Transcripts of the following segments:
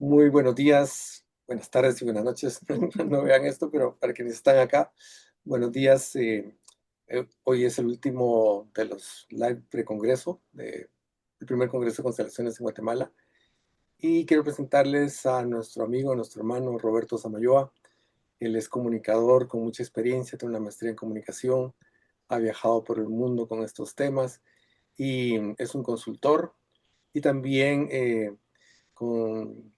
Muy buenos días, buenas tardes y buenas noches. No vean esto, pero para quienes están acá, buenos días. Hoy es el último de los live precongreso, el primer congreso de constelaciones en Guatemala. Y quiero presentarles a nuestro amigo, nuestro hermano Roberto Samayoa. Él es comunicador con mucha experiencia, tiene una maestría en comunicación, ha viajado por el mundo con estos temas y es un consultor y también con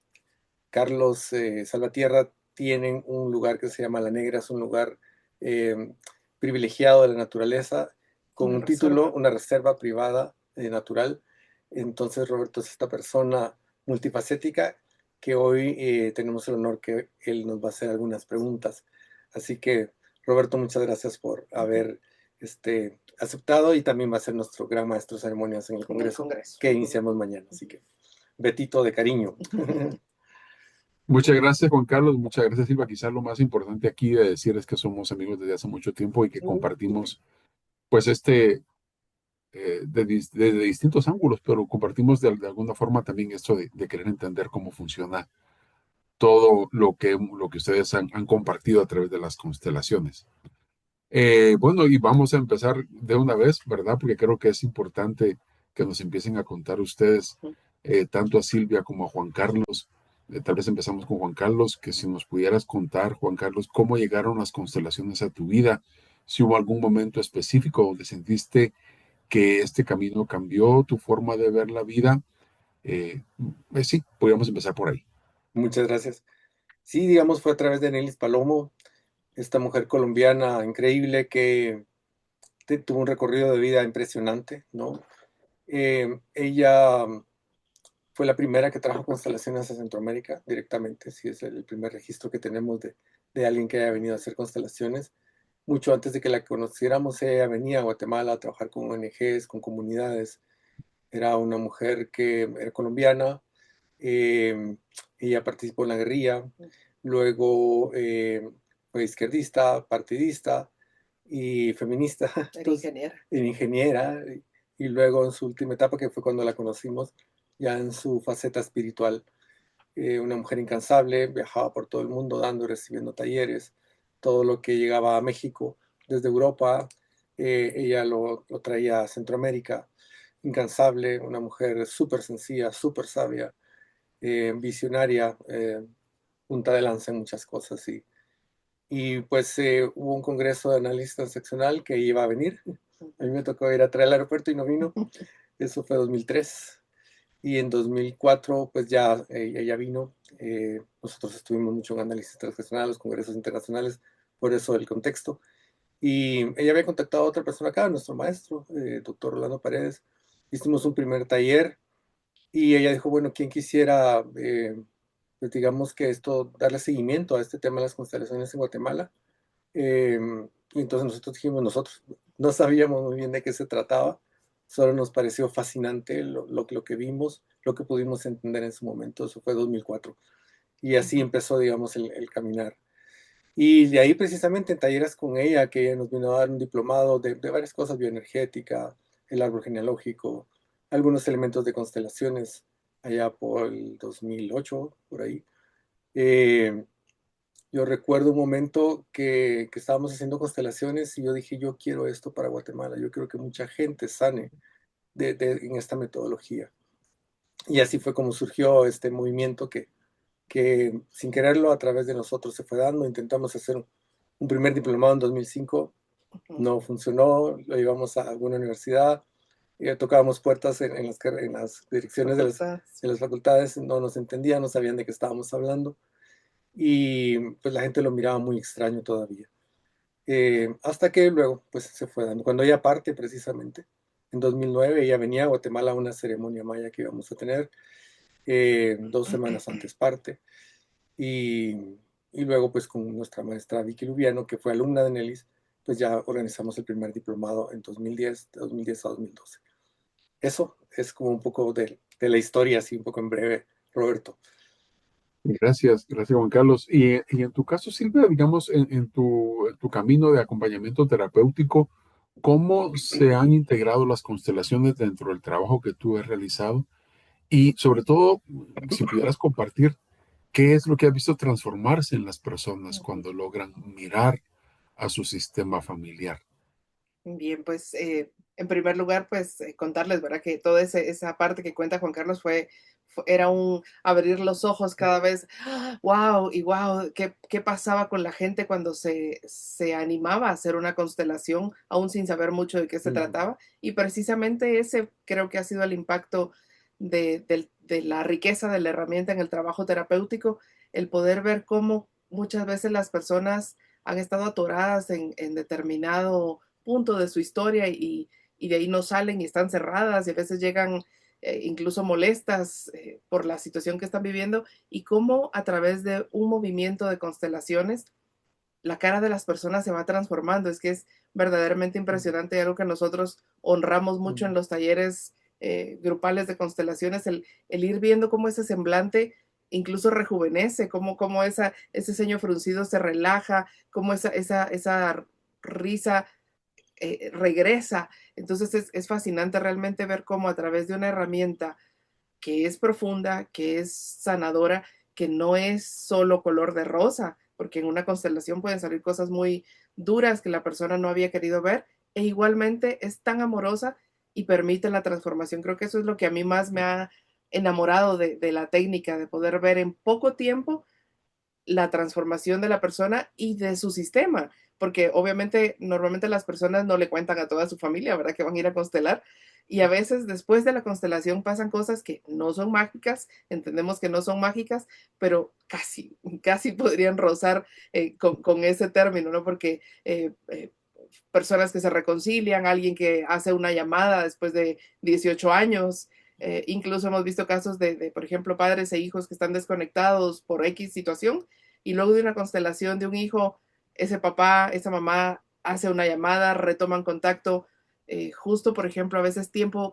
Carlos Salvatierra tienen un lugar que se llama La Negra, es un lugar eh, privilegiado de la naturaleza, con un título, una reserva privada natural. Entonces Roberto es esta persona multifacética que hoy tenemos el honor que él nos va a hacer algunas preguntas. Así que Roberto, muchas gracias por haber aceptado y también va a ser nuestro gran maestro de ceremonias en el Congreso, que iniciamos mañana. Así que Betito de cariño. Muchas gracias, Juan Carlos. Muchas gracias, Silva. Quizás lo más importante aquí de decir es que somos amigos desde hace mucho tiempo y que compartimos, pues, desde distintos ángulos, pero compartimos de alguna forma también esto de querer entender cómo funciona todo lo que ustedes han compartido a través de las constelaciones. Bueno, y vamos a empezar de una vez, ¿verdad? Porque creo que es importante que nos empiecen a contar ustedes, tanto a Silvia como a Juan Carlos. Tal vez empezamos con Juan Carlos, que si nos pudieras contar, Juan Carlos, cómo llegaron las constelaciones a tu vida, si hubo algún momento específico donde sentiste que este camino cambió tu forma de ver la vida. Eh, sí, podríamos empezar por ahí. Muchas gracias. Sí, digamos, fue a través de Nelis Palomo, esta mujer colombiana increíble que tuvo un recorrido de vida impresionante, ¿no? Ella fue la primera que trajo constelaciones a Centroamérica directamente, sí, es el primer registro que tenemos de alguien que haya venido a hacer constelaciones. Mucho antes de que la conociéramos, ella venía a Guatemala a trabajar con ONGs, con comunidades. Era una mujer que era colombiana, eh, ella participó en la guerrilla, luego fue izquierdista, partidista y feminista. Era ingeniera. Era ingeniera, y luego en su última etapa, que fue cuando la conocimos, ya en su faceta espiritual, una mujer incansable, viajaba por todo el mundo dando y recibiendo talleres, todo lo que llegaba a México desde Europa, ella lo traía a Centroamérica, incansable, una mujer súper sencilla, súper sabia, visionaria, punta de lanza en muchas cosas. Y pues hubo un congreso de análisis transaccional que iba a venir. A mí me tocó ir a traer al aeropuerto y no vino. Eso fue 2003. Y en 2004 pues ya ella vino. Nosotros estuvimos mucho en análisis transaccional, los congresos internacionales, por eso el contexto. Y ella había contactado a otra persona acá, nuestro maestro, doctor Rolando Paredes. Hicimos un primer taller y ella dijo, bueno, ¿quién quisiera, pues digamos que esto, darle seguimiento a este tema de las constelaciones en Guatemala? Eh, y entonces nosotros dijimos, nosotros no sabíamos muy bien de qué se trataba, solo nos pareció fascinante lo que vimos, lo que pudimos entender en su momento, eso fue 2004. Y así empezó, digamos, el caminar. Y de ahí precisamente en talleres con ella, que ella nos vino a dar un diplomado de varias cosas, bioenergética, el árbol genealógico, algunos elementos de constelaciones, allá por el 2008, por ahí. Eh, yo recuerdo un momento que estábamos haciendo constelaciones y yo dije, yo quiero esto para Guatemala, yo quiero que mucha gente sane en esta metodología. Y así fue como surgió este movimiento que sin quererlo a través de nosotros se fue dando. Intentamos hacer un primer diplomado en 2005, no funcionó, lo llevamos a alguna universidad, tocábamos puertas en las direcciones de las facultades, no nos entendían, no sabían de qué estábamos hablando y pues la gente lo miraba muy extraño todavía. Hasta que luego pues se fue dando. Cuando ella parte precisamente, en 2009 ella venía a Guatemala a una ceremonia maya que íbamos a tener, 2 semanas antes parte. Y, y luego, pues con nuestra maestra Vicky Lubiano, que fue alumna de Nelis, pues ya organizamos el primer diplomado en 2010, de 2010 a 2012. Eso es como un poco de la historia, así un poco en breve, Roberto. Gracias, gracias Juan Carlos. Y en tu caso, Silvia, digamos, en tu camino de acompañamiento terapéutico, ¿cómo se han integrado las constelaciones dentro del trabajo que tú has realizado? Y sobre todo, si pudieras compartir, ¿Qué es lo que has visto transformarse en las personas cuando logran mirar a su sistema familiar? Bien, pues, en primer lugar, pues, contarles, ¿verdad? Que toda esa parte que cuenta Juan Carlos era un abrir los ojos cada vez, wow, y wow, ¿qué pasaba con la gente cuando se animaba a hacer una constelación, aún sin saber mucho de qué se Ujú, trataba? Y precisamente ese creo que ha sido el impacto de la riqueza de la herramienta en el trabajo terapéutico, el poder ver cómo muchas veces las personas han estado atoradas en determinado punto de su historia y de ahí no salen y están cerradas y a veces llegan incluso molestas por la situación que están viviendo y cómo a través de un movimiento de constelaciones la cara de las personas se va transformando. Es que es verdaderamente ujú, impresionante, algo que nosotros honramos mucho en ujú, los talleres grupales de constelaciones, el ir viendo cómo ese semblante incluso rejuvenece, cómo ese ceño fruncido se relaja, cómo esa risa regresa. Entonces es fascinante realmente ver cómo a través de una herramienta que es profunda, que es sanadora, que no es solo color de rosa, porque en una constelación pueden salir cosas muy duras que la persona no había querido ver, e igualmente es tan amorosa y permite la transformación. Creo que eso es lo que a mí más me ha enamorado de la técnica, de poder ver en poco tiempo la transformación de la persona y de su sistema, porque obviamente normalmente las personas no le cuentan a toda su familia, ¿verdad? Que van a ir a constelar. Y a veces después de la constelación pasan cosas que no son mágicas, entendemos que no son mágicas, pero casi podrían rozar con ese término, ¿no? Porque personas que se reconcilian, alguien que hace una llamada después de 18 años, incluso hemos visto casos por ejemplo, padres e hijos que están desconectados por X situación y luego de una constelación de un hijo, ese papá, esa mamá hace una llamada, retoman contacto, justo, por ejemplo, a veces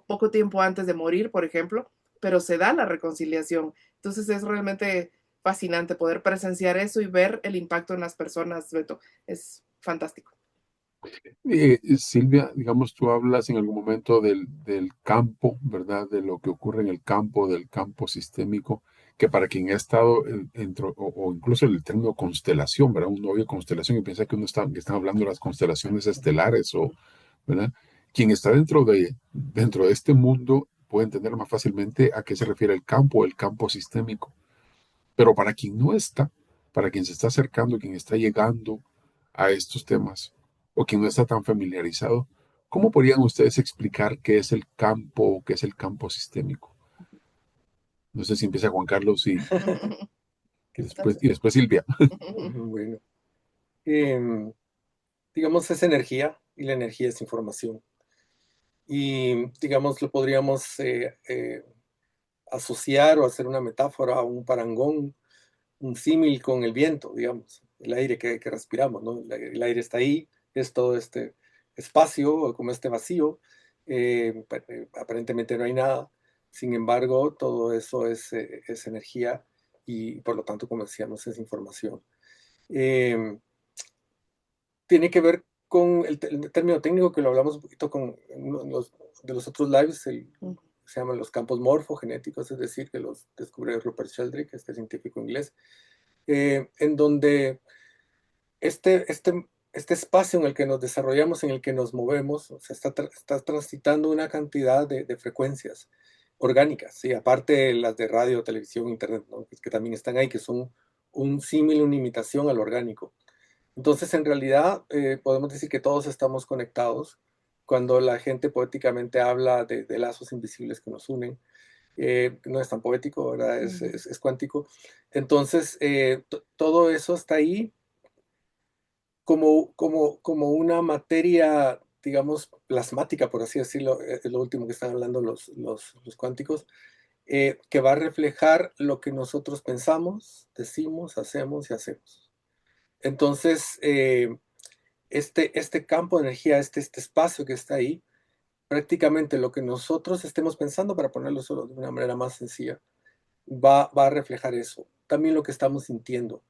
poco tiempo antes de morir, por ejemplo, pero se da la reconciliación. Entonces es realmente fascinante poder presenciar eso y ver el impacto en las personas, Beto. Es fantástico. Silvia, digamos, tú hablas en algún momento del campo, ¿verdad? De lo que ocurre en el campo, del campo sistémico, que para quien ha estado dentro, o incluso el término constelación, ¿verdad? Uno oye constelación y piensa que que están hablando de las constelaciones estelares, ¿verdad? Quien está dentro de este mundo puede entender más fácilmente a qué se refiere el campo sistémico. Pero para quien no está, para quien se está acercando, quien está llegando a estos temas, o quien no está tan familiarizado, ¿cómo podrían ustedes explicar qué es el campo, qué es el campo sistémico? No sé si empieza Juan Carlos y después Silvia. bueno, em, digamos, es energía y la energía es información. Y, digamos, lo podríamos asociar o hacer una metáfora, un parangón, un símil con el viento, digamos, el aire que respiramos, ¿no? El aire está ahí, es todo este espacio, como este vacío, aparentemente no hay nada, sin embargo, todo eso es energía y por lo tanto, como decíamos, es información. Em, Tiene que ver con el término técnico que lo hablamos un poquito con uno de los otros lives, se llaman los campos morfogenéticos, es decir, que los descubrió Rupert Sheldrake, este científico inglés, en donde este espacio en el que nos desarrollamos, en el que nos movemos, o sea, está transitando una cantidad de frecuencias orgánicas, ¿sí? Aparte las de radio, televisión, internet, ¿no? Que también están ahí, que son un símil, una imitación al orgánico. Entonces, en realidad, podemos decir que todos estamos conectados cuando la gente poéticamente habla de lazos invisibles que nos unen. No es tan poético, ¿verdad? Es cuántico. Entonces, todo eso está ahí como una materia, digamos, plasmática, por así decirlo, es lo último que están hablando los cuánticos, que va a reflejar lo que nosotros pensamos, decimos, hacemos y hacemos. Entonces, este campo de energía, este espacio que está ahí, prácticamente lo que nosotros estemos pensando, para ponerlo solo de una manera más sencilla, va a reflejar eso. También lo que estamos sintiendo.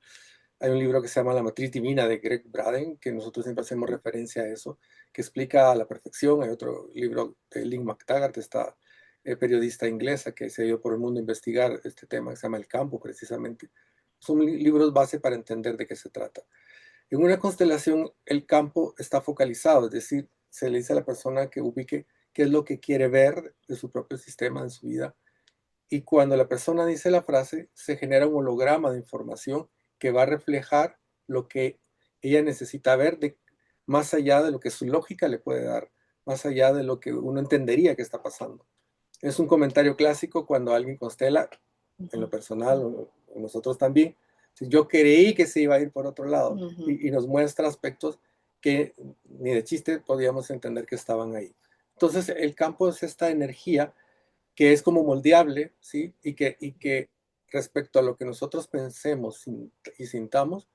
Hay un libro que se llama La Matriz Divina de Greg Braden, que nosotros siempre hacemos referencia a eso, que explica a la perfección. Hay otro libro de Lynn McTaggart, esta periodista inglesa que se ha ido por el mundo a investigar este tema, que se llama El Campo, precisamente, son libros base para entender de qué se trata. En una constelación, el campo está focalizado, es decir, se le dice a la persona que ubique qué es lo que quiere ver de su propio sistema en su vida. Y cuando la persona dice la frase, se genera un holograma de información que va a reflejar lo que ella necesita ver más allá de lo que su lógica le puede dar, más allá de lo que uno entendería que está pasando. Es un comentario clásico cuando alguien constela, en lo personal, o nosotros también. Yo creí que se iba a ir por otro lado y nos muestra aspectos que ni de chiste podíamos entender que estaban ahí. Entonces, el campo es esta energía que es como moldeable, ¿sí? Y que respecto a lo que nosotros pensemos y sintamos,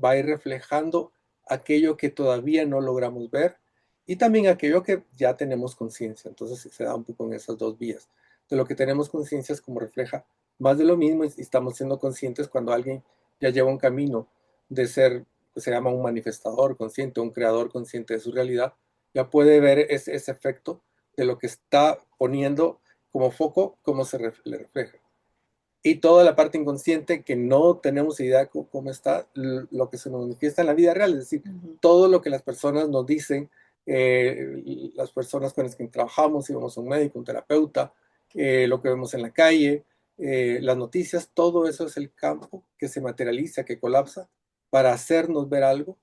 va a ir reflejando aquello que todavía no logramos ver y también aquello que ya tenemos conciencia. Entonces se da un poco en esas dos vías. De lo que tenemos conciencia es como refleja más de lo mismo y estamos siendo conscientes cuando alguien ya lleva un camino de ser, pues se llama un manifestador consciente, un creador consciente de su realidad, ya puede ver ese efecto de lo que está poniendo como foco, cómo le refleja. Y toda la parte inconsciente que no tenemos idea cómo está, lo que se nos manifiesta en la vida real, es decir, todo lo que las personas nos dicen, las personas con las que trabajamos, si vamos a un médico, un terapeuta, lo que vemos en la calle, las noticias, todo eso es el campo que se materializa, que colapsa, para hacernos ver algo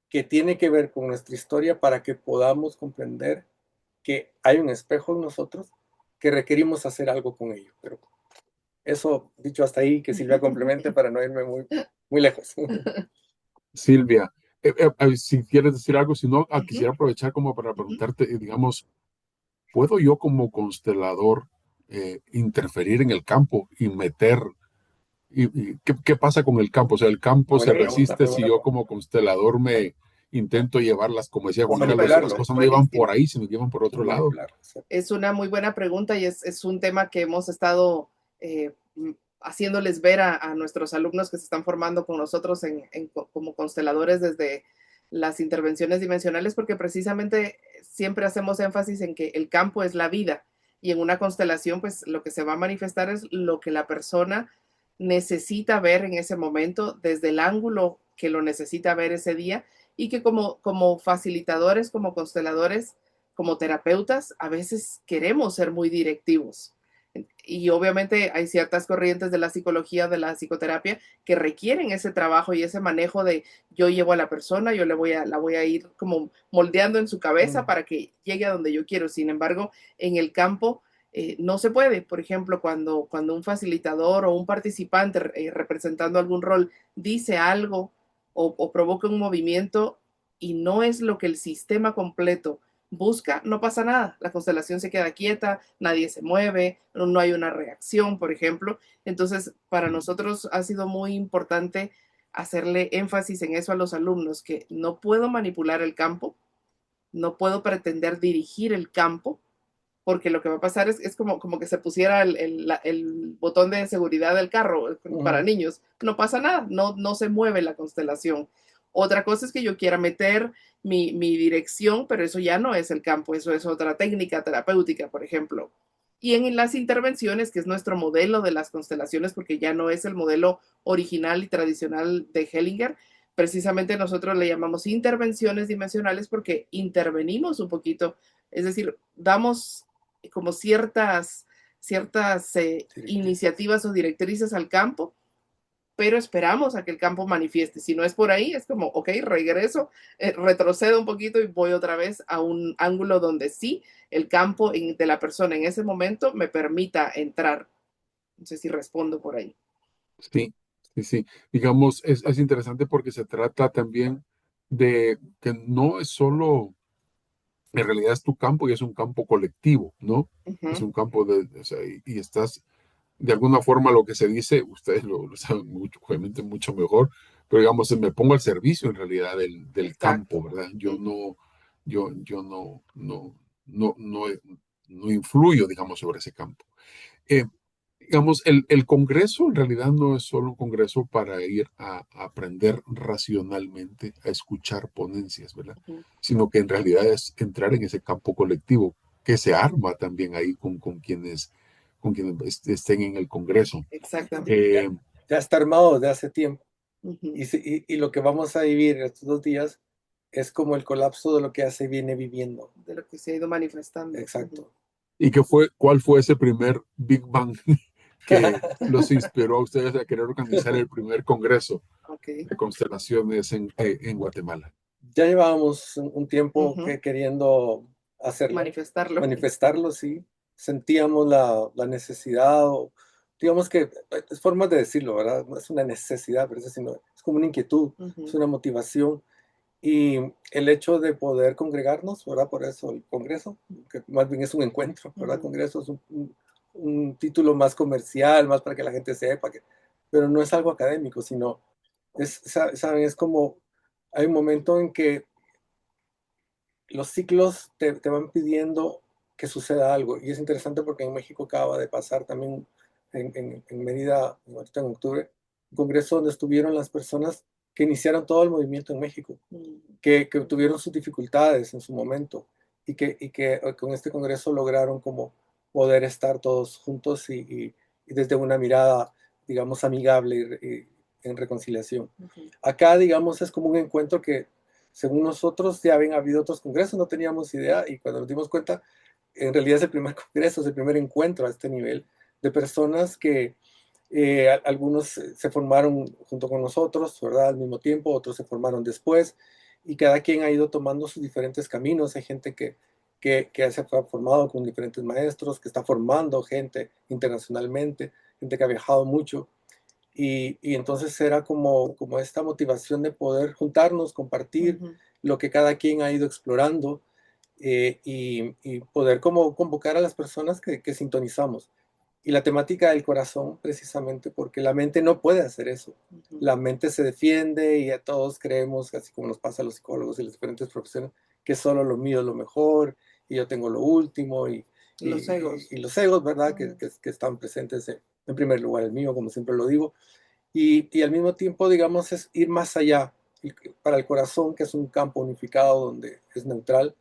que tiene que ver con nuestra historia para que podamos comprender que hay un espejo en nosotros que requerimos hacer algo con ello. Pero eso, dicho hasta ahí, que Silvia complemente para no irme muy lejos. Silvia, si quieres decir algo, si no, quisiera aprovechar como para preguntarte, digamos, ¿puedo yo como constelador interferir en el campo y meter, qué pasa con el campo? O sea, el campo se resiste si yo como constelador me intento llevarlas, como decía Juan Carlos, las cosas no llevan por ahí, sino que llevan por otro lado. Es una muy buena pregunta y es un tema que hemos estado haciéndoles ver a nuestros alumnos que se están formando con nosotros como consteladores desde las intervenciones dimensionales, porque precisamente siempre hacemos énfasis en que el campo es la vida y en una constelación pues lo que se va a manifestar es lo que la persona necesita ver en ese momento desde el ángulo que lo necesita ver ese día y que como facilitadores, como consteladores, como terapeutas, a veces queremos ser muy directivos. Y obviamente hay ciertas corrientes de la psicología, de la psicoterapia, que requieren ese trabajo y ese manejo de yo llevo a la persona, yo la voy a ir como moldeando en su cabeza para que llegue a donde yo quiero. Sin embargo, en el campo no se puede. Por ejemplo, cuando un facilitador o un participante representando algún rol dice algo o provoca un movimiento y no es lo que el sistema completo busca, no pasa nada. La constelación se queda quieta, nadie se mueve, no hay una reacción, por ejemplo. Entonces, para nosotros ha sido muy importante hacerle énfasis en eso a los alumnos, que no puedo manipular el campo, no puedo pretender dirigir el campo, porque lo que va a pasar es como que se pusiera el botón de seguridad del carro para niños. No pasa nada, no se mueve la constelación. Otra cosa es que yo quiera meter mi dirección, pero eso ya no es el campo, eso es otra técnica terapéutica, por ejemplo. Y en las intervenciones, que es nuestro modelo de las constelaciones, porque ya no es el modelo original y tradicional de Hellinger, precisamente nosotros le llamamos intervenciones dimensionales porque intervenimos un poquito, es decir, damos como ciertas iniciativas o directrices al campo, pero esperamos a que el campo manifieste. Si no es por ahí, es como, ok, regreso, retrocedo un poquito y voy otra vez a un ángulo donde sí el campo de la persona en ese momento me permita entrar. No sé si respondo por ahí. Sí, sí, sí. Digamos, es interesante porque se trata también de que no es solo, en realidad es tu campo y es un campo colectivo, ¿no? Es un campo o sea, y estás, de alguna forma lo que se dice, ustedes lo saben mucho, obviamente mucho mejor, pero digamos, me pongo al servicio en realidad del campo, ¿verdad? Yo no influyo, digamos, sobre ese campo. Eh, digamos, el Congreso en realidad no es solo un Congreso para ir a aprender racionalmente, a escuchar ponencias, ¿verdad? Sino que en realidad es entrar en ese campo colectivo que se arma también ahí con quienes estén en el Congreso. Exactamente. ya está armado desde hace tiempo. Ujú. Y lo que vamos a vivir estos 2 días es como el colapso de lo que ya se viene viviendo. De lo que se ha ido manifestando. Exacto. ¿Y cuál fue ese primer Big Bang que los inspiró a ustedes a querer organizar el primer congreso Ok. de constelaciones en Guatemala? Ya llevábamos un tiempo Ujú. queriendo hacerlo, Manifestarlo. sí. Sentíamos la necesidad, o digamos que es formas de decirlo, ¿verdad? No es una necesidad, pero es como una inquietud, es Ujú. una motivación. Y el hecho de poder congregarnos, ¿verdad? Por eso el Congreso, que más bien es un encuentro, ¿verdad? Ujú. Congreso es un título más comercial, más para que la gente sepa, pero no es algo académico, sino ¿saben? Es como, hay un momento en que los ciclos te van pidiendo que suceda algo. Y es interesante porque en México acaba de pasar también en Mérida, ahorita en octubre, un congreso donde estuvieron las personas que iniciaron todo el movimiento en México, que tuvieron sus dificultades en su momento y que con este congreso lograron como poder estar todos juntos y desde una mirada, digamos, amigable y en reconciliación. Ujú. Acá, digamos, es como un encuentro que según nosotros ya habían habido otros congresos, no teníamos idea y cuando nos dimos cuenta, en realidad es el primer congreso, es el primer encuentro a este nivel de personas que algunos se formaron junto con nosotros, ¿verdad? Al mismo tiempo, otros se formaron después y cada quien ha ido tomando sus diferentes caminos. Hay gente que se ha formado con diferentes maestros, que está formando gente internacionalmente, gente que ha viajado mucho. Y entonces era como esta motivación de poder juntarnos, compartir Ujú. lo que cada quien ha ido explorando y poder como convocar a las personas que sintonizamos. Y la temática del corazón, precisamente porque la mente no puede hacer eso. Ujú. La mente se defiende y a todos creemos, así como nos pasa a los psicólogos y las diferentes profesiones, que solo lo mío es lo mejor y yo tengo lo último Los egos. y los egos, ¿verdad? Ujú. Que están presentes en primer lugar el mío, como siempre lo digo y al mismo tiempo, digamos, es ir más allá. Para el corazón, que es un campo unificado donde es neutral,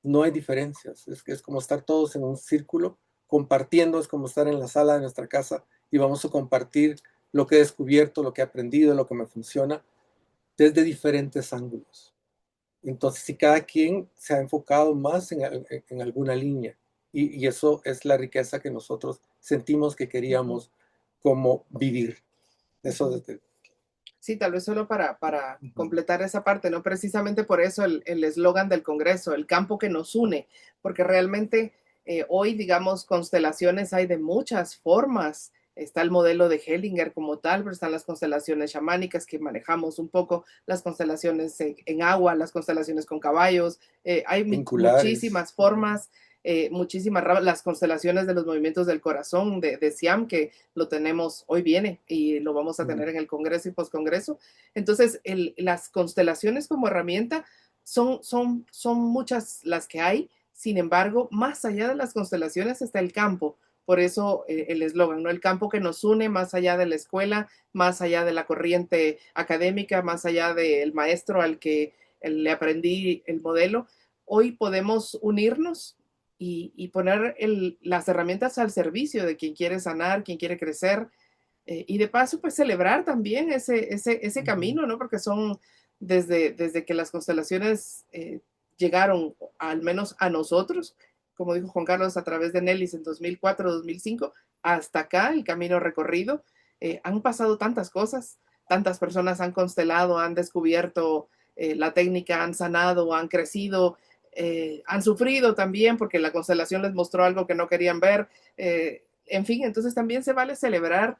no hay diferencias. Es como estar todos en un círculo, compartiendo, es como estar en la sala de nuestra casa y vamos a compartir lo que he descubierto, lo que he aprendido, lo que me funciona, desde diferentes ángulos. Entonces, si cada quien se ha enfocado más en alguna línea, y eso es la riqueza que nosotros sentimos que Ujú. queríamos como vivir. Eso Ujú. desde... Sí, tal vez solo para Ujú. completar esa parte, ¿no? Precisamente por eso el eslogan del Congreso, el campo que nos une, porque realmente hoy, digamos, constelaciones hay de muchas formas. Está el modelo de Hellinger como tal, pero están las constelaciones chamánicas que manejamos un poco, las constelaciones en agua, las constelaciones con caballos. Hay Vinculares. muchísimas formas, muchísimas ramas, las constelaciones de los movimientos del corazón de Siam, que lo tenemos, hoy viene y lo vamos a tener en el Congreso y postcongreso. Entonces, las constelaciones como herramienta son muchas las que hay. Sin embargo, más allá de las constelaciones está el campo. Por eso el eslogan, ¿no? El campo que nos une más allá de la escuela, más allá de la corriente académica, más allá del maestro al que le aprendí el modelo. Hoy podemos unirnos y poner las herramientas al servicio de quien quiere sanar, quien quiere crecer, y de paso, pues celebrar también ese camino, ¿no? Porque son desde que las constelaciones llegaron, al menos a nosotros, como dijo Juan Carlos, a través de Nellis en 2004, 2005, hasta acá, el camino recorrido, han pasado tantas cosas, tantas personas han constelado, han descubierto la técnica, han sanado, han crecido, han sufrido también porque la constelación les mostró algo que no querían ver. En fin, entonces también se vale celebrar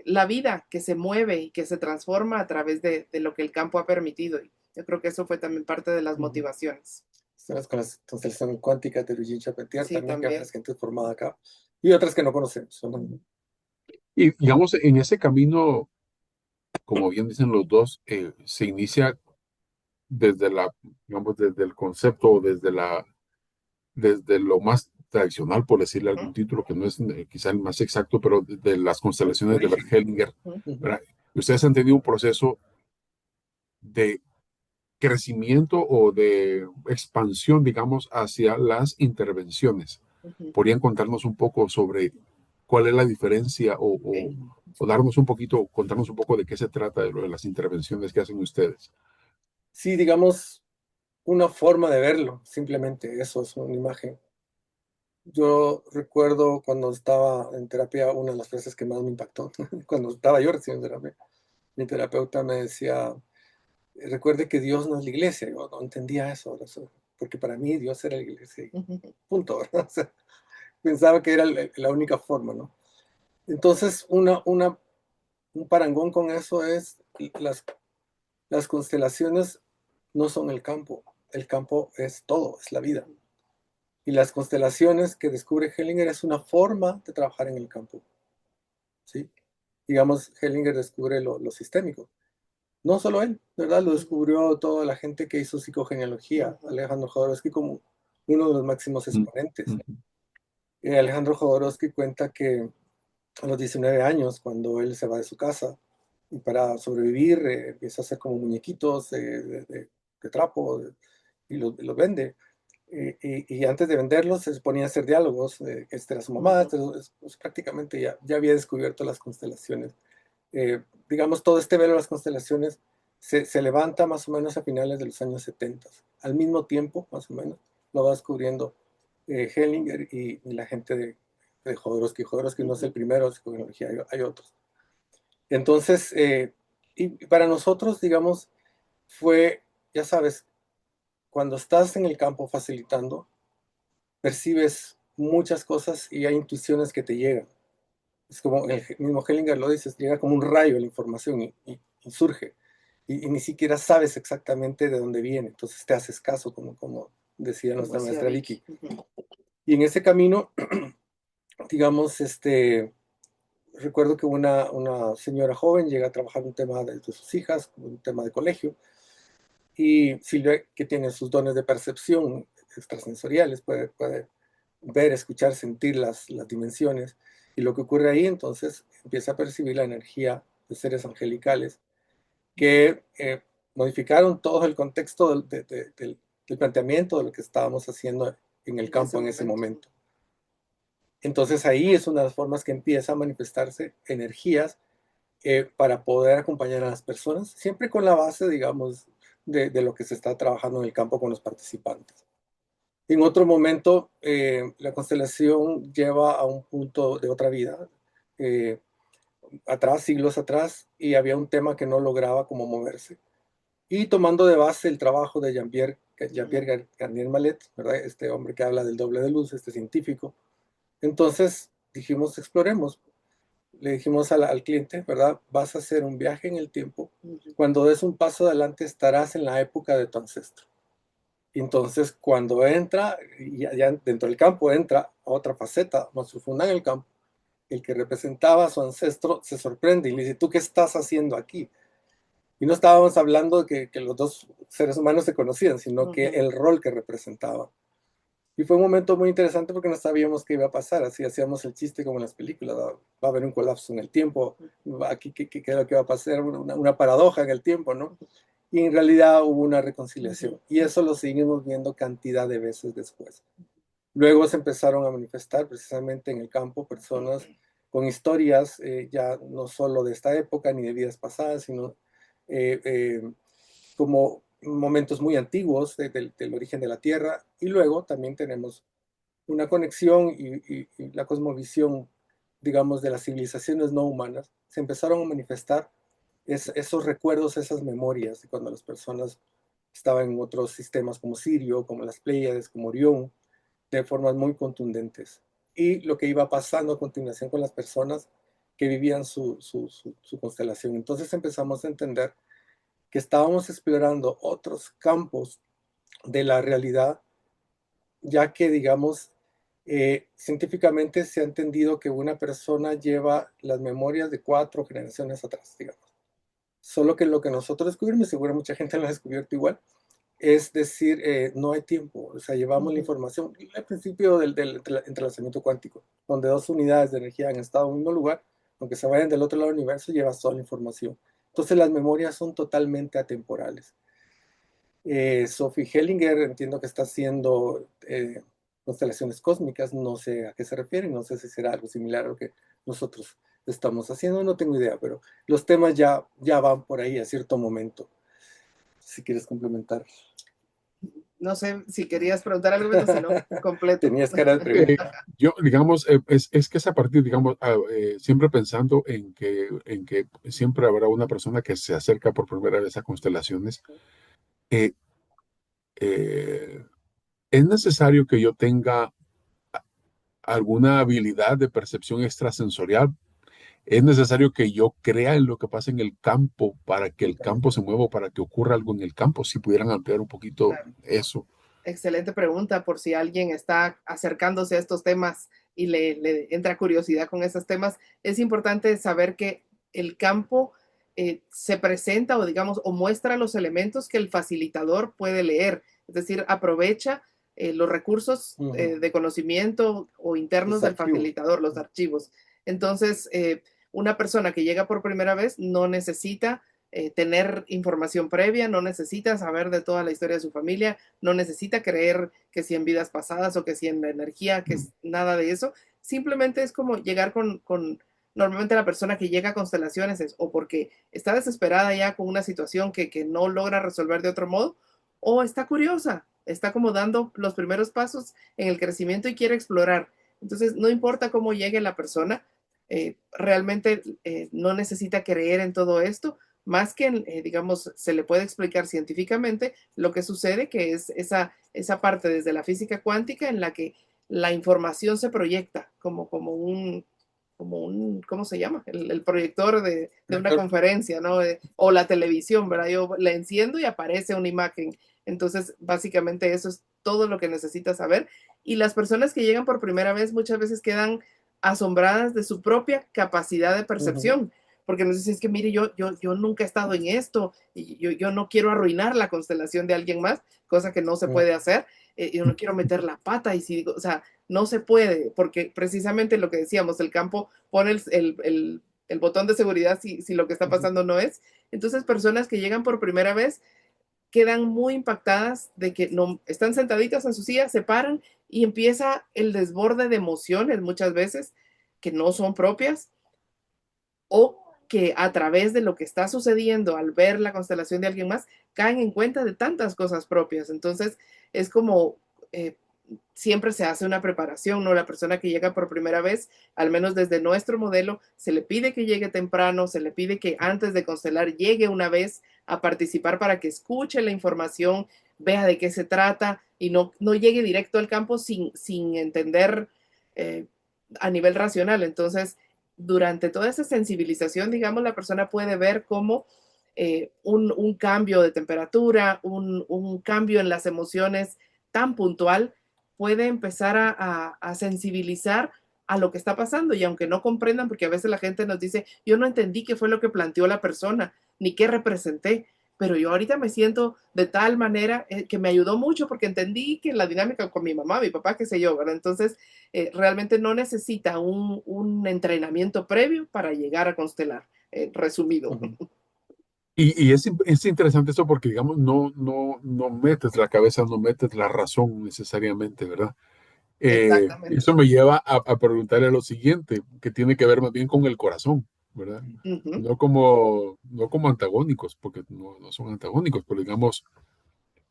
la vida que se mueve y que se transforma a través de lo que el campo ha permitido. Y yo creo que eso fue también parte de las motivaciones. Estamos con la constelación cuántica de Eugene Charpentier Sí, también, que hay también. gente formada acá, y otras que no conocemos. Y digamos, en ese camino, como bien dicen los dos, se inicia desde digamos, desde el concepto o desde lo más tradicional, por decirle Uh algún título que no es quizá el más exacto, pero de las constelaciones de Bert Hellinger. -huh. ¿Verdad? Ustedes han tenido un proceso de crecimiento o de expansión, digamos, hacia las intervenciones. Uh -huh. ¿Podrían contarnos un poco sobre cuál es la diferencia Okay. o darnos un poquito, contarnos un poco de qué se trata de lo de las intervenciones que hacen ustedes. Sí, digamos, una forma de verlo, simplemente eso es una imagen. Yo recuerdo cuando estaba en terapia, una de las frases que más me impactó, cuando estaba yo recién en terapia, mi terapeuta me decía, recuerde que Dios no es la iglesia. Yo no entendía eso, porque para mí Dios era la iglesia, punto, ¿verdad? O sea, pensaba que era la única forma, ¿no? Entonces, un parangón con eso es las constelaciones no son el campo es todo, es la vida. Y las constelaciones que descubre Hellinger es una forma de trabajar en el campo, ¿sí? Digamos, Hellinger descubre lo sistémico. No solo él, ¿verdad? Lo descubrió toda la gente que hizo psicogenealogía, Alejandro Jodorowsky como uno de los máximos Mm, exponentes. mm, Alejandro Jodorowsky cuenta que a los 19 años, cuando él se va de su casa y para sobrevivir empieza a hacer como muñequitos de trapo y los vende. Y antes de venderlos se ponía a hacer diálogos. Esta era su mamá, pues, prácticamente ya había descubierto las constelaciones. Digamos, todo este velo de las constelaciones se levanta más o menos a finales de los años 70. Al mismo tiempo, más o menos, lo va descubriendo Hellinger y la gente de Jodorowsky. Jodorowsky no es el primero de psicología, hay otros. Entonces, y para nosotros, digamos, fue, ya sabes, cuando estás en el campo facilitando, percibes muchas cosas y hay intuiciones que te llegan. Es como el mismo Hellinger lo dice, llega como un rayo la información y surge. Y ni siquiera sabes exactamente de dónde viene. Entonces te haces caso, como decía nuestra maestra Vicky. Y en ese camino, digamos, recuerdo que una señora joven llega a trabajar un tema de sus hijas, un tema de colegio, y Silvia, que tiene sus dones de percepción extrasensoriales, puede ver, escuchar, sentir las dimensiones. Y lo que ocurre ahí, entonces, empieza a percibir la energía de seres angelicales que modificaron todo el contexto del planteamiento de lo que estábamos haciendo en el campo en ese momento. Entonces ahí es una de las formas que empieza a manifestarse energías para poder acompañar a las personas, siempre con la base, digamos, de lo que se está trabajando en el campo con los participantes. En otro momento, la constelación lleva a un punto de otra vida, eh, atrás, siglos atrás, y había un tema que no lograba como moverse. Y tomando de base el trabajo de Jean-Pierre Garnier Mallet, ¿verdad? Este hombre que habla del doble de luz, este científico. Entonces dijimos, exploremos. Le dijimos al cliente, ¿verdad? Vas a hacer un viaje en el tiempo. Cuando des un paso adelante estarás en la época de tu ancestro. Entonces, cuando entra, ya dentro del campo entra otra faceta más profunda en el campo, el que representaba a su ancestro se sorprende y le dice, ¿tú qué estás haciendo aquí? Y no estábamos hablando de que los dos seres humanos se conocían, sino que el rol que representaba. Y fue un momento muy interesante porque no sabíamos qué iba a pasar, así hacíamos el chiste como en las películas, va a haber un colapso en el tiempo, aquí qué es lo que va a pasar, una paradoja en el tiempo, ¿no? Y en realidad hubo una reconciliación. Y eso lo seguimos viendo cantidad de veces después. Luego se empezaron a manifestar precisamente en el campo personas con historias ya no solo de esta época ni de vidas pasadas, sino eh, eh, como momentos muy antiguos del origen de la Tierra. Y luego también tenemos una conexión y la cosmovisión, digamos, de las civilizaciones no humanas. Se empezaron a manifestar esos recuerdos, esas memorias de cuando las personas estaban en otros sistemas como Sirio, como las Pléyades, como Orión, de formas muy contundentes. Y lo que iba pasando a continuación con las personas que vivían su constelación. Entonces empezamos a entender que estábamos explorando otros campos de la realidad, ya que, digamos, científicamente se ha entendido que una persona lleva las memorias de 4 generaciones atrás, digamos. Solo que lo que nosotros descubrimos, seguro mucha gente lo ha descubierto igual, es decir, no hay tiempo, o sea, llevamos la información, el principio del entrelazamiento cuántico, donde dos unidades de energía han estado en un mismo lugar, aunque se vayan del otro lado del universo, llevas toda la información. Entonces las memorias son totalmente atemporales. Sophie Hellinger entiendo que está haciendo constelaciones cósmicas, no sé a qué se refiere, no sé si será algo similar a lo que nosotros estamos haciendo, no tengo idea, pero los temas ya van por ahí a cierto momento. Si quieres complementar. No sé si querías preguntar algo, pero si no, completo. Tenías cara de pregunta. Yo, digamos, es que esa partir, digamos, siempre pensando en que siempre habrá una persona que se acerca por primera vez a constelaciones, eh, eh, es necesario que yo tenga alguna habilidad de percepción extrasensorial. Es necesario que yo crea en lo que pasa en el campo para que el campo se mueva, para que ocurra algo en el campo. Si pudieran ampliar un poquito Claro. eso. Excelente pregunta por si alguien está acercándose a estos temas y le entra curiosidad con esos temas. Es importante saber que el campo se presenta o digamos o muestra los elementos que el facilitador puede leer, es decir, aprovecha los recursos de conocimiento o internos Los del archivos. facilitador, los archivos. Entonces, una persona que llega por primera vez no necesita tener información previa, no necesita saber de toda la historia de su familia, no necesita creer que si en vidas pasadas o que si en la energía, que es nada de eso. Simplemente es como llegar normalmente la persona que llega a constelaciones es o porque está desesperada ya con una situación que no logra resolver de otro modo, o está curiosa, está como dando los primeros pasos en el crecimiento y quiere explorar. Entonces, no importa cómo llegue la persona, realmente no necesita creer en todo esto, más que, digamos, se le puede explicar científicamente lo que sucede, que es esa parte desde la física cuántica en la que la información se proyecta como un, ¿cómo se llama? El proyector de una conferencia, ¿no? O la televisión, ¿verdad? Yo la enciendo y aparece una imagen. Entonces, básicamente eso es todo lo que necesitas saber. Y las personas que llegan por primera vez muchas veces quedan asombradas de su propia capacidad de percepción. Porque nos dicen, es que mire, yo nunca he estado en esto, y yo no quiero arruinar la constelación de alguien más, cosa que no se puede hacer, yo no quiero meter la pata, y si digo, o sea, no se puede, porque precisamente lo que decíamos, el campo pone el botón de seguridad si lo que está pasando no es. Entonces, personas que llegan por primera vez quedan muy impactadas de que no, están sentaditas en su silla, se paran y empieza el desborde de emociones muchas veces que no son propias o que a través de lo que está sucediendo al ver la constelación de alguien más, caen en cuenta de tantas cosas propias. Entonces, es como siempre se hace una preparación, ¿no? La persona que llega por primera vez, al menos desde nuestro modelo, se le pide que llegue temprano, se le pide que antes de constelar llegue una vez a participar para que escuche la información, vea de qué se trata y no llegue directo al campo sin entender eh, a nivel racional. Entonces, durante toda esa sensibilización, digamos, la persona puede ver cómo un cambio de temperatura, un cambio en las emociones tan puntual puede empezar a sensibilizar a lo que está pasando. Y aunque no comprendan, porque a veces la gente nos dice, yo no entendí qué fue lo que planteó la persona, ni qué representé, pero yo ahorita me siento de tal manera que me ayudó mucho porque entendí que la dinámica con mi mamá, mi papá, qué sé yo, ¿verdad? Entonces, realmente no necesita un entrenamiento previo para llegar a constelar, resumido. Es interesante esto porque, digamos, no metes la cabeza, no metes la razón necesariamente, ¿verdad? Exactamente. Eso me lleva a preguntarle lo siguiente, que tiene que ver más bien con el corazón, ¿verdad? Uh -huh. No como antagónicos, porque no son antagónicos, pero digamos,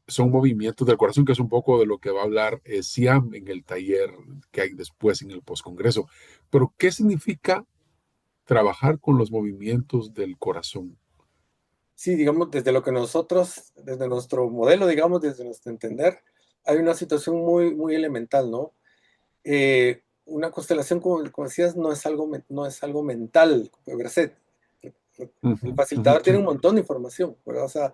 son movimientos del corazón, que es un poco de lo que va a hablar Siam en el taller que hay después en el postcongreso. Pero, ¿qué significa trabajar con los movimientos del corazón? Sí, digamos, desde lo que nosotros, desde nuestro modelo, digamos, desde nuestro entender, hay una situación muy elemental, ¿no? Una constelación, como decías, no es algo mental, per se. El Ujú, ujú, facilitador tiene sí. un montón de información, ¿verdad? O sea,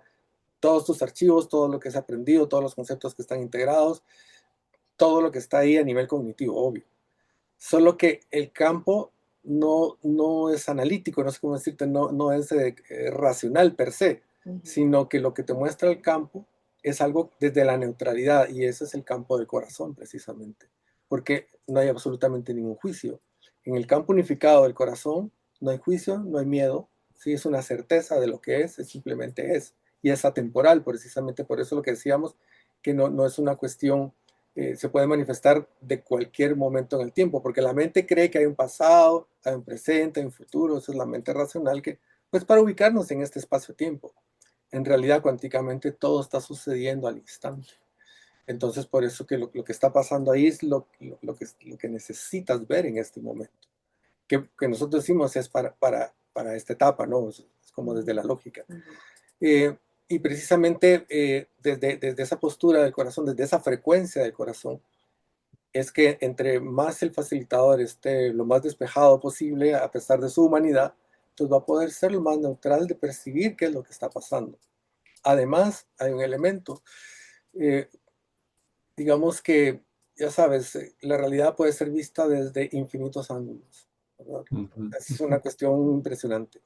todos tus archivos, todo lo que has aprendido, todos los conceptos que están integrados, todo lo que está ahí a nivel cognitivo, obvio. Solo que el campo no es analítico, no sé cómo decirte, no es racional per se, Uh -huh. sino que lo que te muestra el campo es algo desde la neutralidad, y ese es el campo del corazón precisamente, porque no hay absolutamente ningún juicio. En el campo unificado del corazón no hay juicio, no hay miedo, sí es una certeza de lo que es simplemente es, y es atemporal, precisamente por eso lo que decíamos, que no es una cuestión se puede manifestar de cualquier momento en el tiempo, porque la mente cree que hay un pasado, hay un presente, hay un futuro. Esa es la mente racional que, pues para ubicarnos en este espacio-tiempo. En realidad, cuánticamente, todo está sucediendo al instante. Entonces, por eso que lo que está pasando ahí es lo que necesitas ver en este momento. Que nosotros decimos es para esta etapa, ¿no? Es como desde la lógica. Y precisamente desde esa postura del corazón, desde esa frecuencia del corazón, es que entre más el facilitador esté lo más despejado posible, a pesar de su humanidad, pues va a poder ser lo más neutral de percibir qué es lo que está pasando. Además, hay un elemento, eh, digamos que, ya sabes, la realidad puede ser vista desde infinitos ángulos, ¿verdad? Es una cuestión impresionante.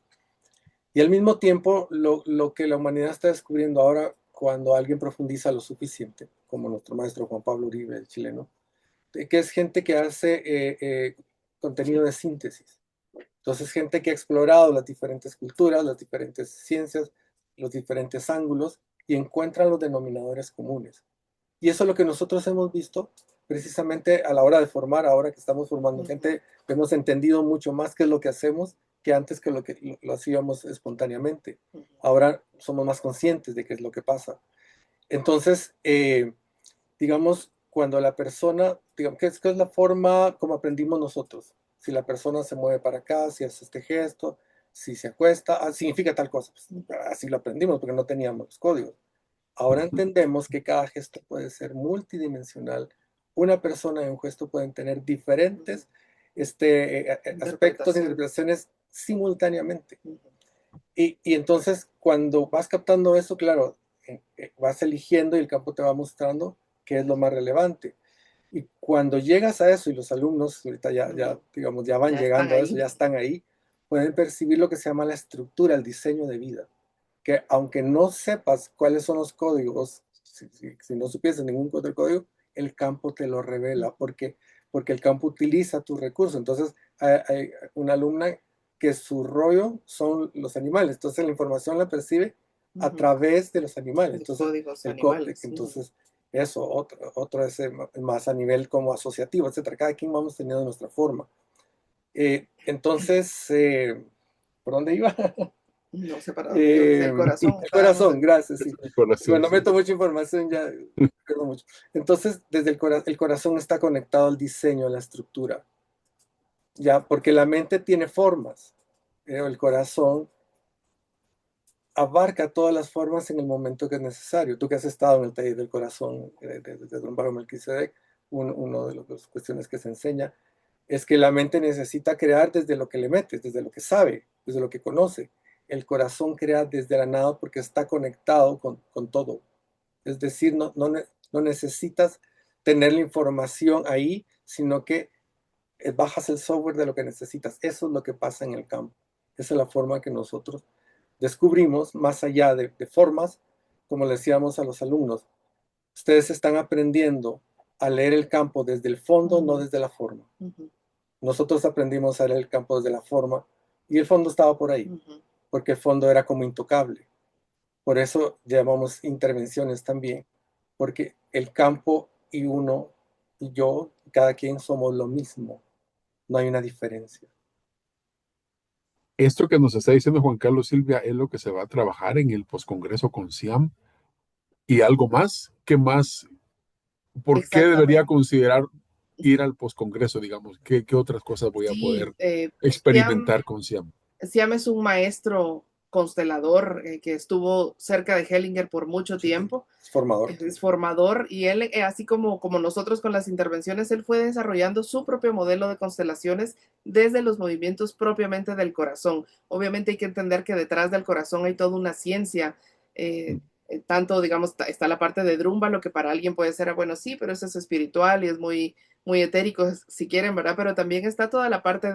Y al mismo tiempo, lo que la humanidad está descubriendo ahora, cuando alguien profundiza lo suficiente, como nuestro maestro Juan Pablo Uribe, el chileno, que es gente que hace contenido de síntesis. Entonces, gente que ha explorado las diferentes culturas, las diferentes ciencias, los diferentes ángulos y encuentra los denominadores comunes. Y eso es lo que nosotros hemos visto precisamente a la hora de formar, ahora que estamos formando gente, hemos entendido mucho más qué es lo que hacemos que antes que lo hacíamos espontáneamente. Ahora somos más conscientes de qué es lo que pasa. Entonces, digamos, cuando la persona, digamos, ¿qué es la forma como aprendimos nosotros? Si la persona se mueve para acá, si hace este gesto, si se acuesta, significa tal cosa. Pues, así lo aprendimos porque no teníamos los códigos. Ahora entendemos que cada gesto puede ser multidimensional. Una persona y un gesto pueden tener diferentes aspectos e interpretaciones simultáneamente. Y entonces, cuando vas captando eso, claro, vas eligiendo y el campo te va mostrando qué es lo más relevante. Y cuando llegas a eso, y los alumnos ahorita digamos, ya van llegando a eso, ya están ahí, pueden percibir lo que se llama la estructura, el diseño de vida. Que aunque no sepas cuáles son los códigos, si no supieses ningún otro código, el campo te lo revela, porque el campo utiliza tus recursos. Entonces, hay una alumna que su rollo son los animales, entonces la información la percibe a través de los animales. Entonces, códigos animales. Entonces, eso, otro es más a nivel como asociativo, etcétera. Cada quien vamos teniendo nuestra forma. Entonces, ¿por dónde iba? No sé para dónde. El corazón. El corazón, gracias. Sí. Cuando Sí. meto mucha información ya pierdo mucho. Entonces, desde el corazón está conectado al diseño, a la estructura. Ya, porque la mente tiene formas, pero el corazón abarca todas las formas en el momento que es necesario. Tú que has estado en el taller del corazón de Don Baro Melquisedec, uno de las cuestiones que se enseña es que la mente necesita crear desde lo que le metes, desde lo que sabe, desde lo que conoce. El corazón crea desde la nada porque está conectado con todo. Es decir, no necesitas tener la información ahí, sino que bajas el software de lo que necesitas. Eso es lo que pasa en el campo. Esa es la forma que nosotros descubrimos, más allá de formas, como le decíamos a los alumnos. Ustedes están aprendiendo a leer el campo desde el fondo, no desde la forma. Nosotros aprendimos a leer el campo desde la forma y el fondo estaba por ahí, porque el fondo era como intocable. Por eso llamamos intervenciones también, porque el campo y uno y yo, cada quien somos lo mismo, no hay una diferencia. Esto que nos está diciendo Juan Carlos Silvia es lo que se va a trabajar en el poscongreso con Siam y algo más. ¿Qué más? ¿Por qué debería considerar ir al poscongreso, digamos? ¿Qué otras cosas voy a poder experimentar con Siam? Siam es un maestro constelador que estuvo cerca de Hellinger por mucho tiempo. Es formador. Es formador y él, así como nosotros con las intervenciones, él fue desarrollando su propio modelo de constelaciones desde los movimientos propiamente del corazón. Obviamente hay que entender que detrás del corazón hay toda una ciencia. Tanto, digamos, está la parte de Drumba, lo que para alguien puede ser, bueno, sí, pero eso es espiritual y es muy, muy etérico, si quieren, ¿verdad? Pero también está toda la parte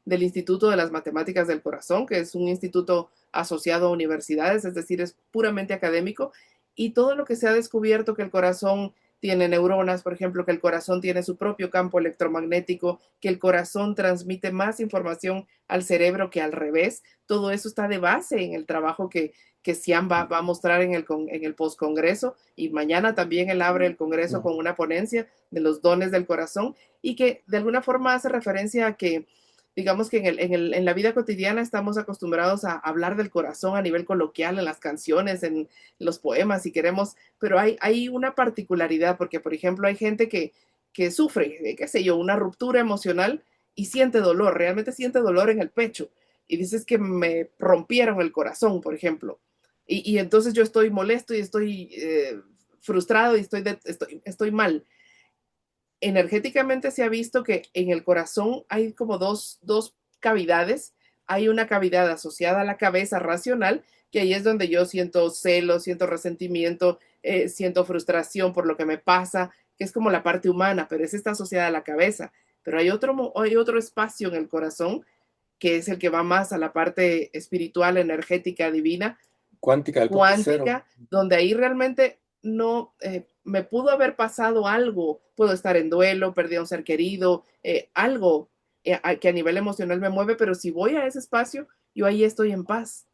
del Instituto de las Matemáticas del Corazón, que es un instituto asociado a universidades, es decir, es puramente académico, y todo lo que se ha descubierto que el corazón tiene neuronas, por ejemplo, que el corazón tiene su propio campo electromagnético, que el corazón transmite más información al cerebro que al revés. Todo eso está de base en el trabajo que Siam va a mostrar en el postcongreso, y mañana también él abre el congreso con una ponencia de los dones del corazón, y que de alguna forma hace referencia a que, digamos que en la vida cotidiana estamos acostumbrados a hablar del corazón a nivel coloquial, en las canciones, en los poemas, si queremos, pero hay una particularidad, porque por ejemplo hay gente que sufre, qué sé yo, una ruptura emocional y siente dolor, realmente siente dolor en el pecho, y dices que me rompieron el corazón, por ejemplo, y entonces yo estoy molesto y estoy frustrado y estoy mal. Energéticamente se ha visto que en el corazón hay como dos cavidades. Hay una cavidad asociada a la cabeza racional, que ahí es donde yo siento celos, siento resentimiento, siento frustración por lo que me pasa, que es como la parte humana, pero esa está asociada a la cabeza. Pero hay otro espacio en el corazón, que es el que va más a la parte espiritual, energética, divina, Cuántica, del punto cero. cuántica, donde ahí realmente no me pudo haber pasado algo, puedo estar en duelo, perdí a un ser querido, algo que a nivel emocional me mueve, pero si voy a ese espacio, yo ahí estoy en paz.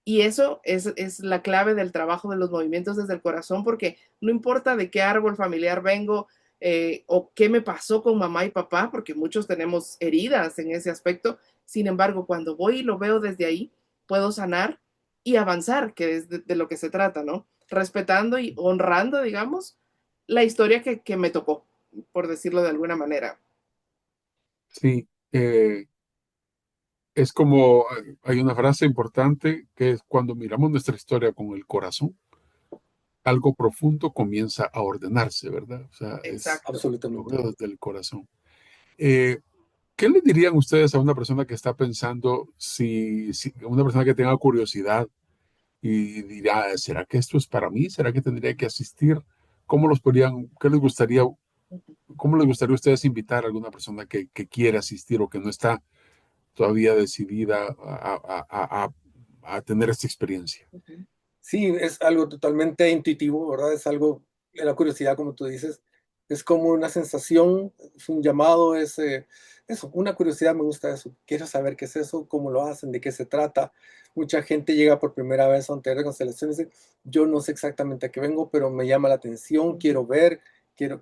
Y eso es la clave del trabajo de los movimientos desde el corazón, porque no importa de qué árbol familiar vengo, o qué me pasó con mamá y papá, porque muchos tenemos heridas en ese aspecto. Sin embargo, cuando voy y lo veo desde ahí, puedo sanar y avanzar, que es de lo que se trata, ¿no? Respetando y honrando, digamos, la historia que me tocó, por decirlo de alguna manera. Sí, es como hay una frase importante que es cuando miramos nuestra historia con el corazón, algo profundo comienza a ordenarse, ¿verdad? O sea, Exacto. lo Absolutamente. veo desde el corazón. Eh, ¿Qué le dirían ustedes a una persona que está pensando, si una persona que tenga curiosidad y dirá, ¿será que esto es para mí? ¿Será que tendría que asistir? ¿Cómo los podrían, qué les gustaría, cómo les gustaría a ustedes invitar a alguna persona que quiere asistir o que no está todavía decidida a tener esta experiencia? Sí, es algo totalmente intuitivo, ¿verdad? Es algo, la curiosidad, como tú dices, es como una sensación, es un llamado, es eso, una curiosidad, me gusta eso. Quiero saber qué es eso, cómo lo hacen, de qué se trata. Mucha gente llega por primera vez a un taller de constelaciones y dice, yo no sé exactamente a qué vengo, pero me llama la atención, quiero ver, quiero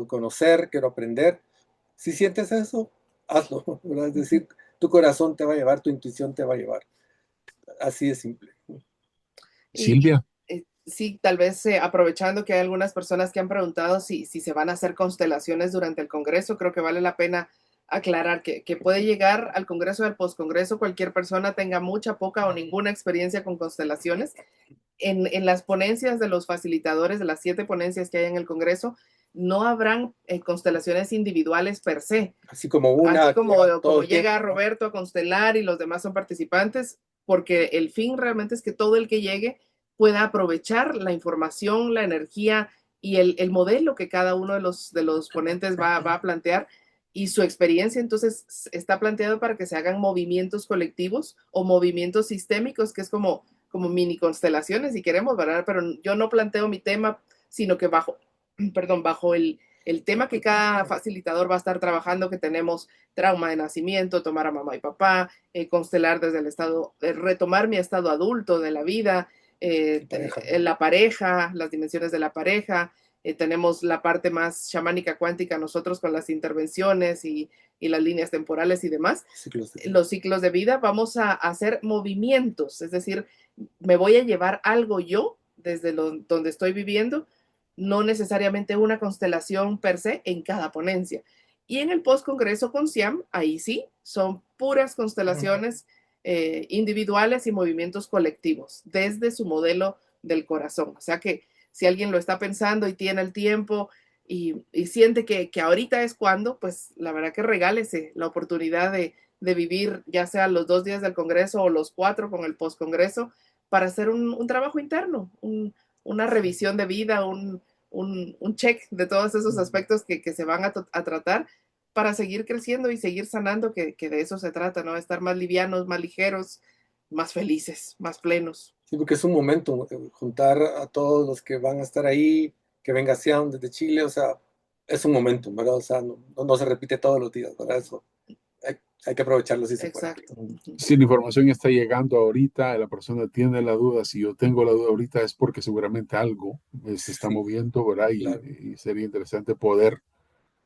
conocer, quiero aprender. Si sientes eso, hazlo, ¿verdad? Es decir, tu corazón te va a llevar, tu intuición te va a llevar. Así de simple. Silvia, Sí, tal vez aprovechando que hay algunas personas que han preguntado si se van a hacer constelaciones durante el Congreso, creo que vale la pena aclarar que puede llegar al Congreso o al postcongreso cualquier persona, tenga mucha, poca o ninguna experiencia con constelaciones. En las ponencias de los facilitadores, de las 7 ponencias que hay en el Congreso, no habrán constelaciones individuales per se. Así como Así una, todo como el tiempo, llega ¿no? Roberto a constelar y los demás son participantes, porque el fin realmente es que todo el que llegue pueda aprovechar la información, la energía y el modelo que cada uno de los ponentes va a plantear, y su experiencia entonces está planteado para que se hagan movimientos colectivos o movimientos sistémicos, que es como mini constelaciones, si queremos, ¿verdad? Pero yo no planteo mi tema, sino que bajo el tema que cada facilitador va a estar trabajando, que tenemos trauma de nacimiento, tomar a mamá y papá, constelar desde el estado, retomar mi estado adulto de la vida, Pareja. la pareja, las dimensiones de la pareja, tenemos la parte más chamánica cuántica nosotros con las intervenciones y las líneas temporales y demás, Ciclos de vida. los ciclos de vida, vamos a hacer movimientos, es decir, me voy a llevar algo yo desde donde estoy viviendo, no necesariamente una constelación per se en cada ponencia. Y en el post-congreso con Siam, ahí sí, son puras constelaciones individuales y movimientos colectivos desde su modelo del corazón. O sea que si alguien lo está pensando y tiene el tiempo y siente que ahorita es cuando, pues la verdad que regálese la oportunidad de vivir ya sea los 2 días del Congreso o los 4 con el post-Congreso para hacer un trabajo interno, una revisión de vida, un check de todos esos aspectos que se van a tratar para seguir creciendo y seguir sanando, que de eso se trata, ¿no? Estar más livianos, más ligeros, más felices, más plenos. Sí, porque es un momento, juntar a todos los que van a estar ahí, que venga Siam desde Chile, o sea, es un momento, ¿verdad? O sea, no se repite todos los días, ¿verdad? Eso hay que aprovecharlo si se puede. Exacto. Ujú. Si la información está llegando ahorita, la persona tiene la duda, si yo tengo la duda ahorita es porque seguramente algo se está Sí, moviendo, ¿verdad? claro. Y sería interesante poder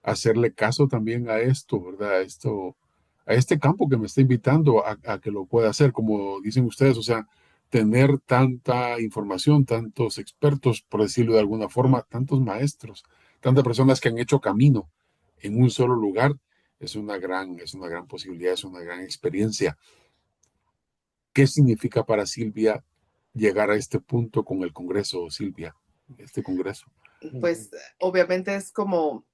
hacerle caso también a esto, ¿verdad? A este campo que me está invitando a que lo pueda hacer, como dicen ustedes, o sea, tener tanta información, tantos expertos, por decirlo de alguna forma, tantos maestros, tantas personas que han hecho camino en un solo lugar, es una gran posibilidad, es una gran experiencia. ¿Qué significa para Silvia llegar a este punto con el Congreso, Silvia? Este Congreso. Pues obviamente es como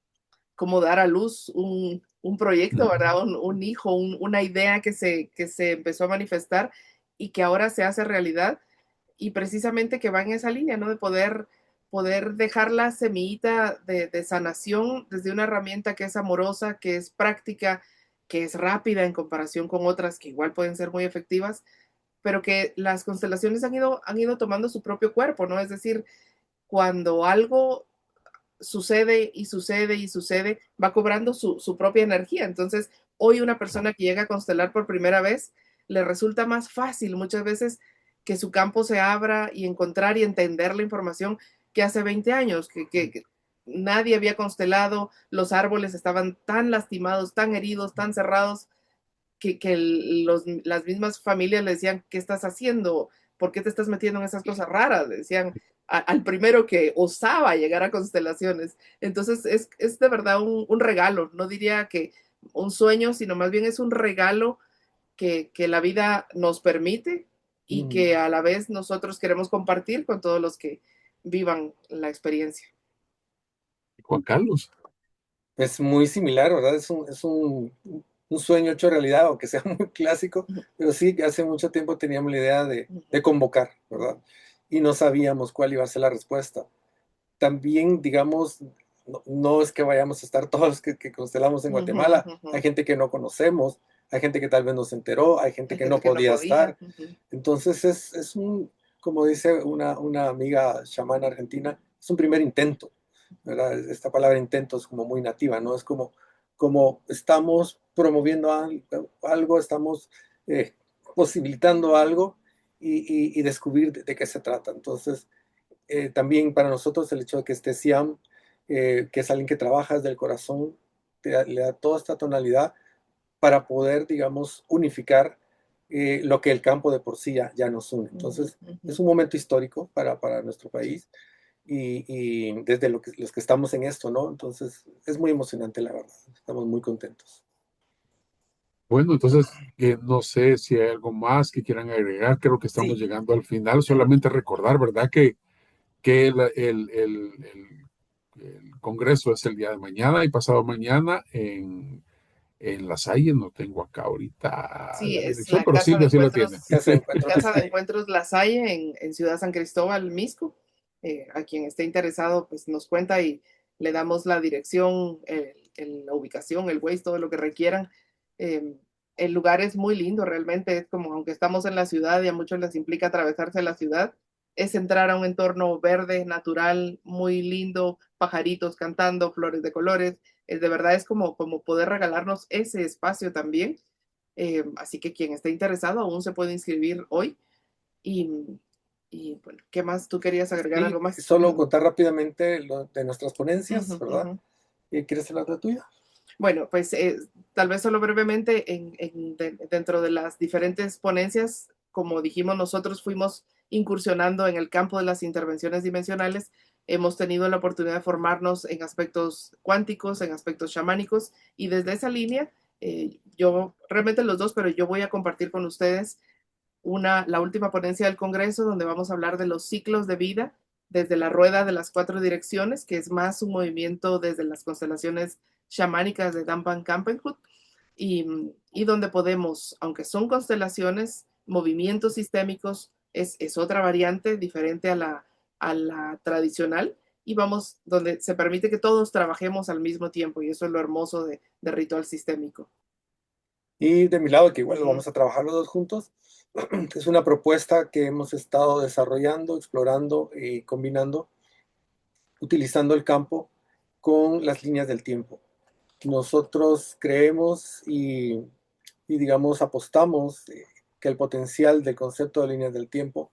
dar a luz un proyecto, ¿verdad? Un hijo, una idea que se empezó a manifestar y que ahora se hace realidad y precisamente que va en esa línea, ¿no? De poder dejar la semillita de sanación desde una herramienta que es amorosa, que es práctica, que es rápida en comparación con otras que igual pueden ser muy efectivas, pero que las constelaciones han ido tomando su propio cuerpo, ¿no? Es decir, cuando algo sucede y sucede y sucede, va cobrando su propia energía. Entonces, hoy una persona que llega a constelar por primera vez, le resulta más fácil muchas veces que su campo se abra y encontrar y entender la información que hace 20 años, que nadie había constelado, los árboles estaban tan lastimados, tan heridos, tan cerrados, que las mismas familias le decían, ¿qué estás haciendo? ¿Por qué te estás metiendo en esas cosas raras? Le decían al primero que osaba llegar a constelaciones. Entonces es de verdad un regalo, no diría que un sueño, sino más bien es un regalo que la vida nos permite y que a la vez nosotros queremos compartir con todos los que vivan la experiencia. Juan Carlos. Es muy similar, ¿verdad? Un sueño hecho realidad, aunque sea muy clásico, pero sí que hace mucho tiempo teníamos la idea de convocar, ¿verdad? Y no sabíamos cuál iba a ser la respuesta. También, digamos, no es que vayamos a estar todos los que constelamos en Guatemala, hay gente que no conocemos, hay gente que tal vez no se enteró, hay gente Hay que no gente que no podía podía. estar. Entonces como dice una amiga chamana argentina, es un primer intento, ¿verdad? Esta palabra intento es como muy nativa, ¿no? Es como estamos promoviendo algo, estamos eh, posibilitando algo y descubrir de qué se trata. Entonces, también para nosotros el hecho de que esté Siam, que es alguien que trabaja desde el corazón, le da toda esta tonalidad para poder, digamos, unificar lo que el campo de por sí ya nos une. Entonces, es un momento histórico para nuestro país y desde los que estamos en esto, ¿no? Entonces, es muy emocionante, la verdad. Estamos muy contentos. Bueno, entonces no sé si hay algo más que quieran agregar. Creo que estamos Sí, llegando al final. Solamente recordar, ¿verdad? Que el Congreso es el día de mañana y pasado mañana en La Salle. No tengo acá ahorita sí, la es dirección, la pero Silvia sí lo tiene. Casa de Encuentro Casa de Lasalle. Encuentros La Salle en Ciudad San Cristóbal, Misco. A quien esté interesado, pues nos cuenta y le damos la dirección, la ubicación, el Waze, todo lo que requieran. Eh, el lugar es muy lindo, realmente es como, aunque estamos en la ciudad y a muchos les implica atravesarse la ciudad, es entrar a un entorno verde, natural, muy lindo, pajaritos cantando, flores de colores. De verdad es como poder regalarnos ese espacio también. Así que quien esté interesado aún se puede inscribir hoy. Y, y bueno, ¿qué más? ¿Tú querías agregar Sí, algo más? solo contar rápidamente lo de nuestras ponencias, Ujú, ¿verdad? ujú. ¿Quieres hablar de la tuya? Bueno, pues tal vez solo brevemente dentro de las diferentes ponencias, como dijimos, nosotros fuimos incursionando en el campo de las intervenciones dimensionales. Hemos tenido la oportunidad de formarnos en aspectos cuánticos, en aspectos chamánicos, y desde esa línea, yo realmente los dos, pero yo voy a compartir con ustedes la última ponencia del Congreso donde vamos a hablar de los ciclos de vida desde la rueda de las cuatro direcciones, que es más un movimiento desde las constelaciones chamánicas de Dampan Kampenhut, y donde podemos, aunque son constelaciones, movimientos sistémicos, es otra variante diferente a la tradicional, y vamos donde se permite que todos trabajemos al mismo tiempo, y eso es lo hermoso de ritual sistémico. Y de mi lado, que igual lo vamos a trabajar los dos juntos, es una propuesta que hemos estado desarrollando, explorando y combinando utilizando el campo con las líneas del tiempo. Nosotros creemos y digamos, apostamos que el potencial del concepto de líneas del tiempo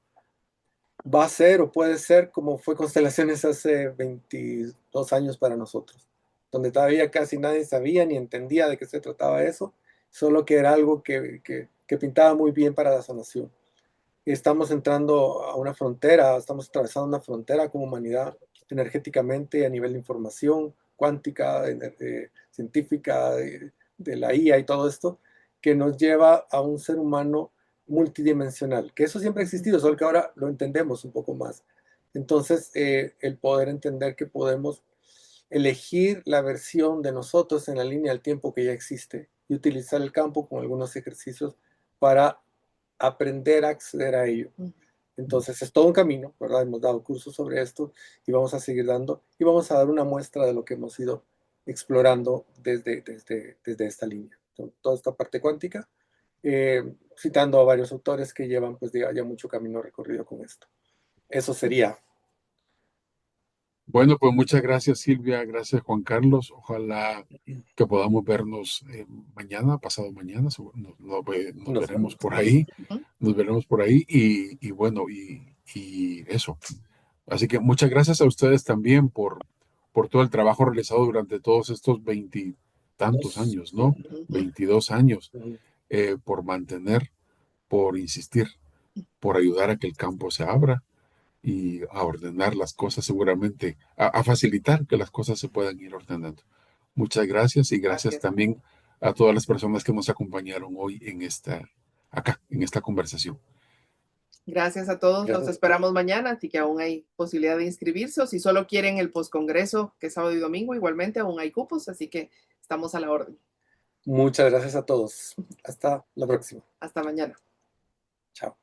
va a ser o puede ser como fue Constelaciones hace 22 años para nosotros, donde todavía casi nadie sabía ni entendía de qué se trataba eso, solo que era algo que pintaba muy bien para la sanación. Estamos entrando a una frontera, estamos atravesando una frontera como humanidad energéticamente a nivel de información cuántica, científica, de la IA y todo esto, que nos lleva a un ser humano multidimensional, que eso siempre ha existido, solo que ahora lo entendemos un poco más. Entonces, el poder entender que podemos elegir la versión de nosotros en la línea del tiempo que ya existe y utilizar el campo con algunos ejercicios para aprender a acceder a ello. Entonces es todo un camino, ¿verdad? Hemos dado cursos sobre esto y vamos a seguir dando y vamos a dar una muestra de lo que hemos ido explorando desde esta línea. Toda esta parte cuántica, citando a varios autores que llevan pues ya mucho camino recorrido con esto. Eso sería. Bueno, pues muchas gracias Silvia, gracias Juan Carlos. Ojalá que podamos vernos mañana, pasado mañana, nos Nos veremos vemos. por ahí, Ujú. nos veremos por ahí y bueno, y eso. Así que muchas gracias a ustedes también por todo el trabajo realizado durante todos estos veintitantos años, ¿no? Ujú. 22 años, por mantener, por insistir, por ayudar a que el campo se abra y a ordenar las cosas seguramente, a facilitar que las cosas se puedan ir ordenando. Muchas gracias y gracias Gracias. también a todas las personas que nos acompañaron hoy acá, en esta conversación. Gracias a todos. Los Gracias. esperamos mañana, así que aún hay posibilidad de inscribirse. O si solo quieren el postcongreso, que es sábado y domingo, igualmente aún hay cupos, así que estamos a la orden. Muchas gracias a todos. Hasta la próxima. Hasta mañana. Chao.